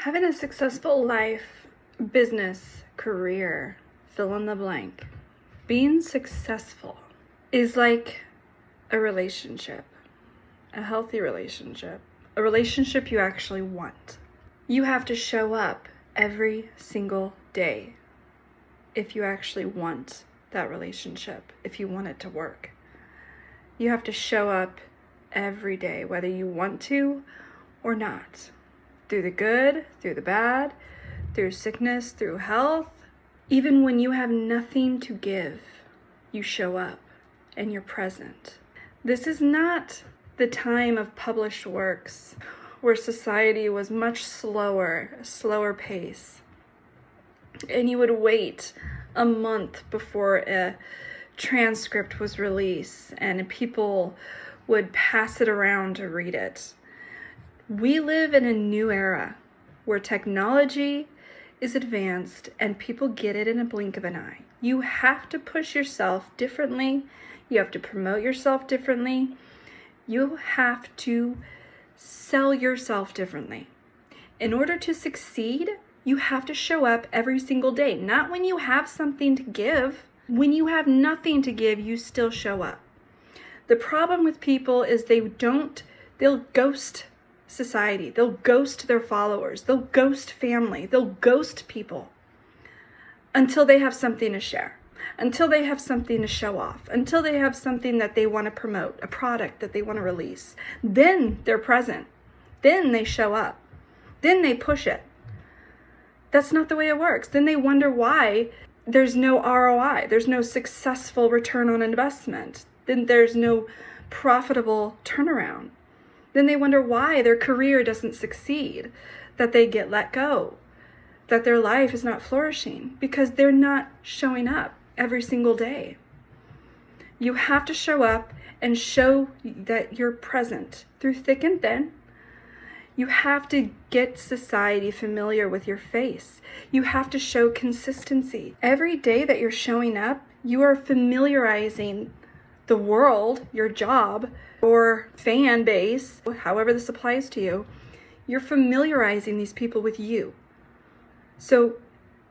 Having a successful life, business, career, fill in the blank. Being successful is like a relationship, a healthy relationship, a relationship you actually want. You have to show up every single day if you actually want that relationship, if you want it to work. You have to show up every day, whether you want to or not. Through the good, through the bad, through sickness, through health. Even when you have nothing to give, you show up and you're present. This is not the time of published works where society was much slower, a slower pace. And you would wait a month before a transcript was released and people would pass it around to read it. We live in a new era where technology is advanced and people get it in a blink of an eye. You have to push yourself differently. You have to promote yourself differently. You have to sell yourself differently. In order to succeed, you have to show up every single day. Not when you have something to give. When you have nothing to give, you still show up. The problem with people is they'll ghost society. They'll ghost their followers. They'll ghost family. They'll ghost people until they have something to share, until they have something to show off, until they have something that they want to promote, a product that they want to release. Then they're present. Then they show up. Then they push it. That's not the way it works. Then they wonder why there's no ROI. There's no successful return on investment. Then there's no profitable turnaround. Then they wonder why their career doesn't succeed, that they get let go, that their life is not flourishing, because they're not showing up every single day. You have to show up and show that you're present through thick and thin. You have to get society familiar with your face. You have to show consistency. Every day that you're showing up, you are familiarizing the world, your job, or fan base, however this applies to you, you're familiarizing these people with you. So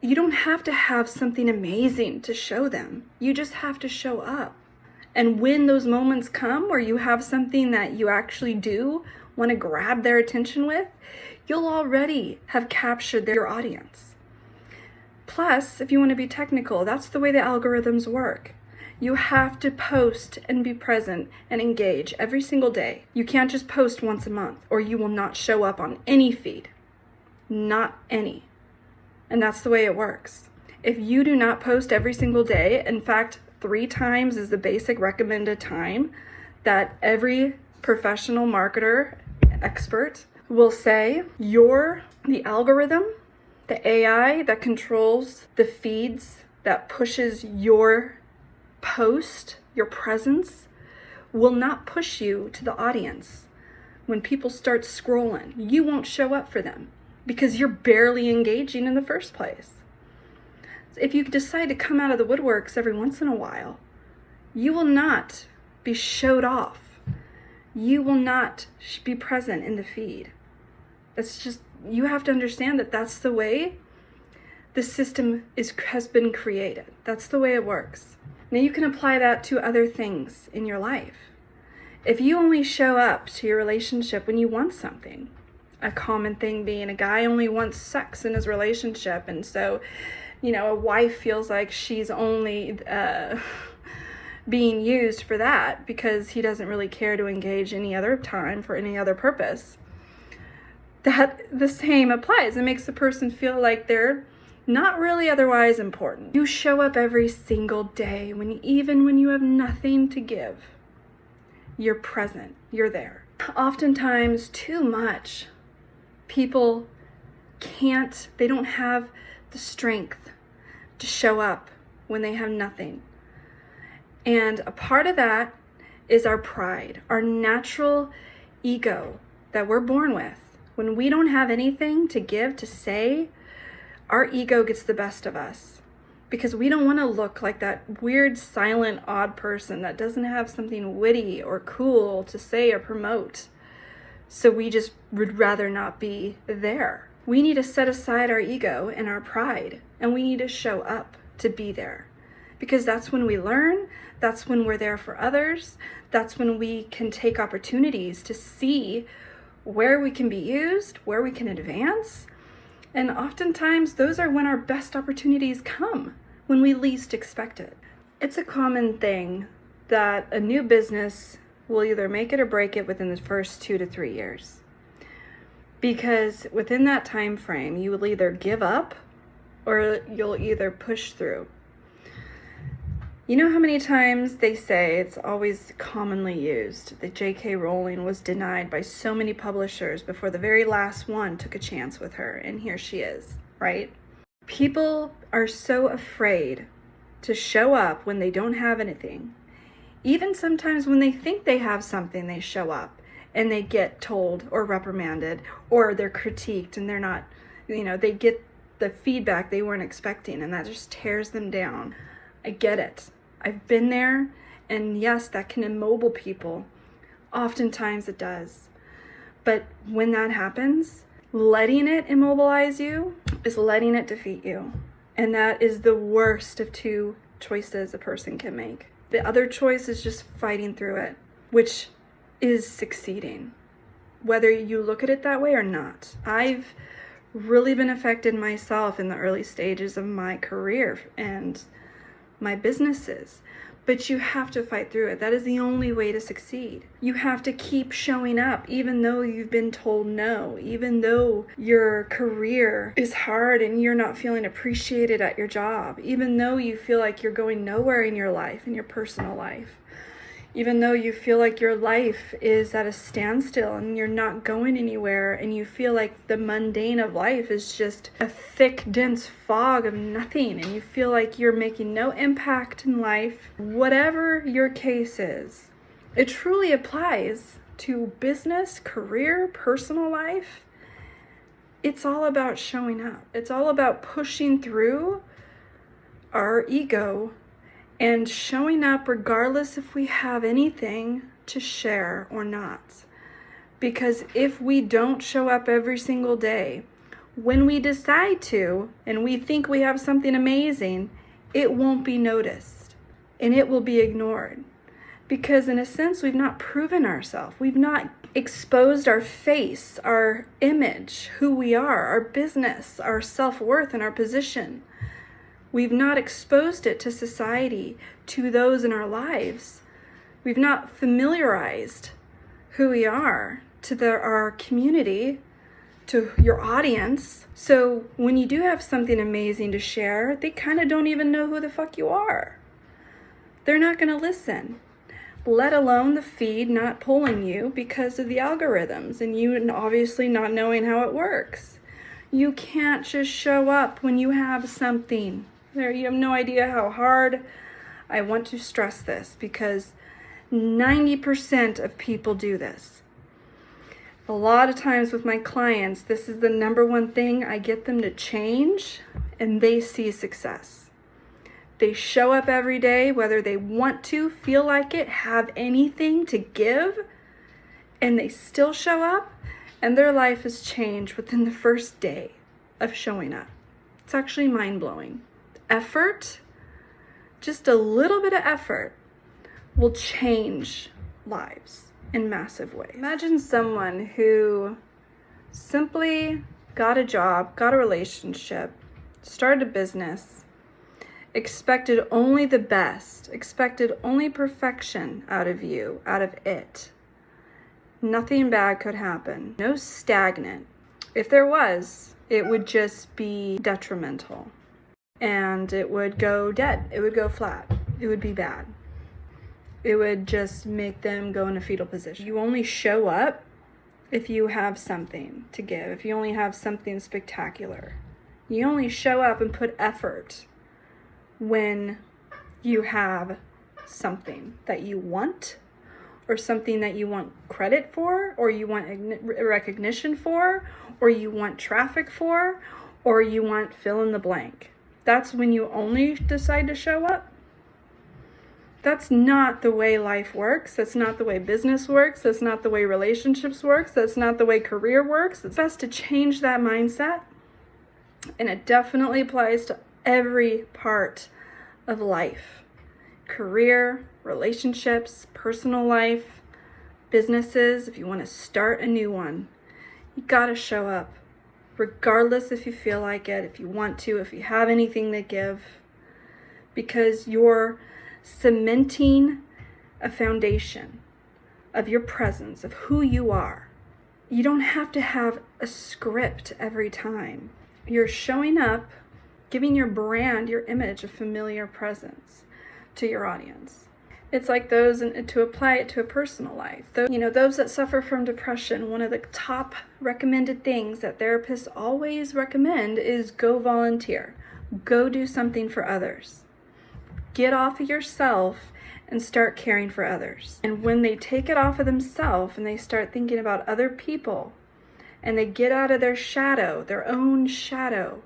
you don't have to have something amazing to show them. You just have to show up. And when those moments come where you have something that you actually do want to grab their attention with, you'll already have captured your audience. Plus, if you want to be technical, that's the way the algorithms work. You have to post and be present and engage every single day. You can't just post once a month or you will not show up on any feed. Not any. And that's the way it works. If you do not post every single day, in fact, 3 times is the basic recommended time that every professional marketer expert will say, the algorithm, the AI that controls the feeds, that pushes your post, your presence, will not push you to the audience. When people start scrolling, you won't show up for them because you're barely engaging in the first place. If you decide to come out of the woodworks every once in a while, you will not be showed off. You will not be present in the feed. That's just, you have to understand that that's the way the system has been created. That's the way it works. Now you can apply that to other things in your life. If you only show up to your relationship when you want something, a common thing being a guy only wants sex in his relationship, and so, a wife feels like she's only being used for that because he doesn't really care to engage any other time for any other purpose. That the same applies. It makes the person feel like they're not really otherwise important. You show up every single day, even when you have nothing to give. You're present, you're there. Oftentimes, too much, people they don't have the strength to show up when they have nothing. And a part of that is our pride, our natural ego that we're born with. When we don't have anything to give, to say, our ego gets the best of us because we don't want to look like that weird, silent, odd person that doesn't have something witty or cool to say or promote. So we just would rather not be there. We need to set aside our ego and our pride, and we need to show up to be there. Because that's when we learn, that's when we're there for others, that's when we can take opportunities to see where we can be used, where we can advance. And oftentimes, those are when our best opportunities come, when we least expect it. It's a common thing that a new business will either make it or break it within the first 2 to 3 years. Because within that time frame, you will either give up or you'll either push through. You know how many times they say, it's always commonly used, that J.K. Rowling was denied by so many publishers before the very last one took a chance with her, and here she is, right? People are so afraid to show up when they don't have anything. Even sometimes when they think they have something, they show up and they get told or reprimanded, or they're critiqued and they're not, they get the feedback they weren't expecting, and that just tears them down. I get it. I've been there, and yes, that can immobile people. Oftentimes it does. But when that happens, letting it immobilize you is letting it defeat you. And that is the worst of two choices a person can make. The other choice is just fighting through it, which is succeeding, whether you look at it that way or not. I've really been affected myself in the early stages of my career and my businesses, but you have to fight through it. That is the only way to succeed. You have to keep showing up, even though you've been told no, even though your career is hard and you're not feeling appreciated at your job, even though you feel like you're going nowhere in your life, in your personal life, even though you feel like your life is at a standstill and you're not going anywhere, and you feel like the mundane of life is just a thick, dense fog of nothing, and you feel like you're making no impact in life. Whatever your case is, it truly applies to business, career, personal life. It's all about showing up. It's all about pushing through our ego and showing up regardless if we have anything to share or not. Because if we don't show up every single day, when we decide to, and we think we have something amazing, it won't be noticed and it will be ignored. Because in a sense, we've not proven ourselves. We've not exposed our face, our image, who we are, our business, our self-worth, and our position. We've not exposed it to society, to those in our lives. We've not familiarized who we are to our community, to your audience. So when you do have something amazing to share, they kind of don't even know who the fuck you are. They're not going to listen, let alone the feed not pulling you because of the algorithms and you obviously not knowing how it works. You can't just show up when you have something. You have no idea how hard. I want to stress this because 90% of people do this. A lot of times with my clients, this is the number one thing I get them to change, and they see success. They show up every day, whether they want to, feel like it, have anything to give, and they still show up, and their life has changed within the first day of showing up. It's actually mind-blowing. Effort, just a little bit of effort, will change lives in massive ways. Imagine someone who simply got a job, got a relationship, started a business, expected only the best, expected only perfection out of you, out of it. Nothing bad could happen. No stagnant. If there was, it would just be detrimental. And it would go dead. It would go flat. It would be bad. It would just make them go in a fetal position. You only show up if you have something to give, if you only have something spectacular. You only show up and put effort when you have something that you want, or something that you want credit for, or you want recognition for, or you want traffic for, or you want fill in the blank. That's when you only decide to show up. That's not the way life works. That's not the way business works. That's not the way relationships works. That's not the way career works. It's best to change that mindset. And it definitely applies to every part of life. Career, relationships, personal life, businesses. If you want to start a new one, you got to show up. Regardless if you feel like it, if you want to, if you have anything to give. Because you're cementing a foundation of your presence, of who you are. You don't have to have a script every time. You're showing up, giving your brand, your image, a familiar presence to your audience. It's like those, and to apply it to a personal life. Those that suffer from depression, one of the top recommended things that therapists always recommend is go volunteer. Go do something for others. Get off of yourself and start caring for others. And when they take it off of themselves and they start thinking about other people and they get out of their shadow, their own shadow,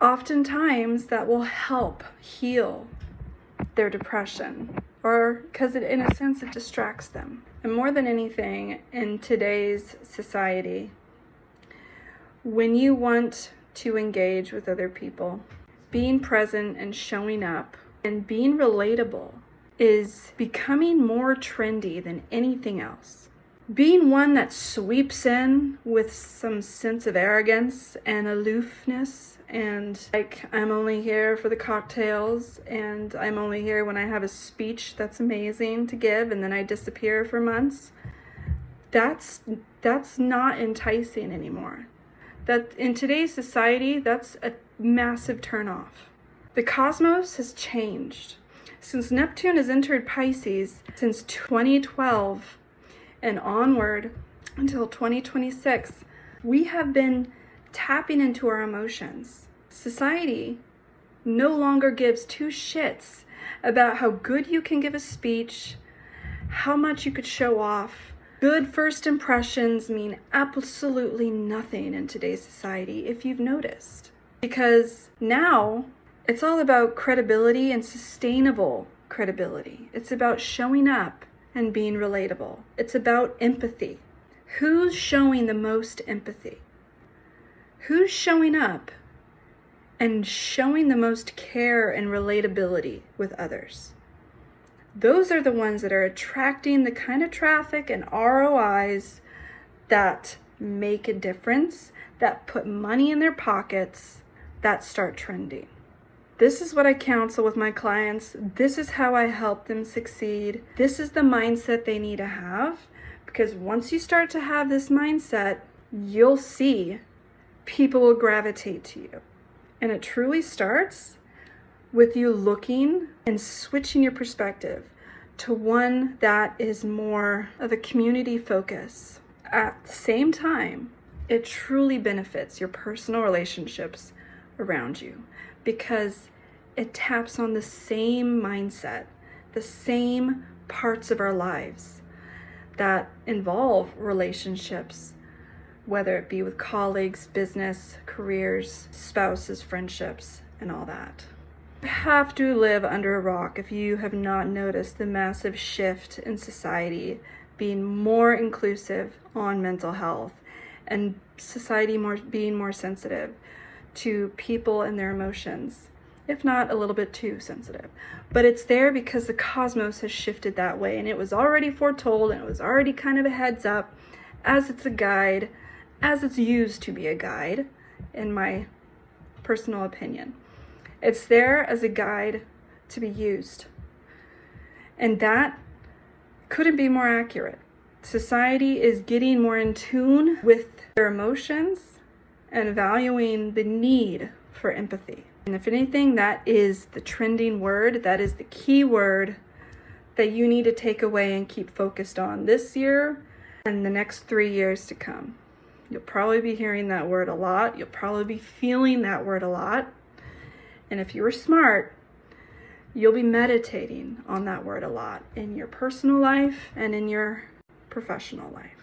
oftentimes that will help heal their depression, or because in a sense it distracts them. And more than anything in today's society, when you want to engage with other people, being present and showing up and being relatable is becoming more trendy than anything else. Being one that sweeps in with some sense of arrogance and aloofness and like, I'm only here for the cocktails and I'm only here when I have a speech that's amazing to give and then I disappear for months, that's not enticing anymore. That in today's society, that's a massive turnoff. The cosmos has changed. Since Neptune has entered Pisces, since 2012 and onward until 2026, we have been tapping into our emotions. Society no longer gives two shits about how good you can give a speech, how much you could show off. Good first impressions mean absolutely nothing in today's society, if you've noticed. Because now, it's all about credibility and sustainable credibility. It's about showing up and being relatable. It's about empathy. Who's showing the most empathy? Who's showing up and showing the most care and relatability with others? Those are the ones that are attracting the kind of traffic and ROIs that make a difference, that put money in their pockets, that start trending. This is what I counsel with my clients. This is how I help them succeed. This is the mindset they need to have, because once you start to have this mindset, you'll see people will gravitate to you. And it truly starts with you looking and switching your perspective to one that is more of a community focus. At the same time, it truly benefits your personal relationships around you, because it taps on the same mindset, the same parts of our lives that involve relationships, whether it be with colleagues, business, careers, spouses, friendships, and all that. You have to live under a rock if you have not noticed the massive shift in society being more inclusive on mental health and society being more sensitive to people and their emotions, if not a little bit too sensitive. But it's there because the cosmos has shifted that way, and it was already foretold, and it was already kind of a heads up, as it's a guide, as it's used to be a guide, in my personal opinion. It's there as a guide to be used. And that couldn't be more accurate. Society is getting more in tune with their emotions and valuing the need for empathy. And if anything, that is the trending word. That is the key word that you need to take away and keep focused on this year and the next 3 years to come. You'll probably be hearing that word a lot. You'll probably be feeling that word a lot. And if you were smart, you'll be meditating on that word a lot in your personal life and in your professional life.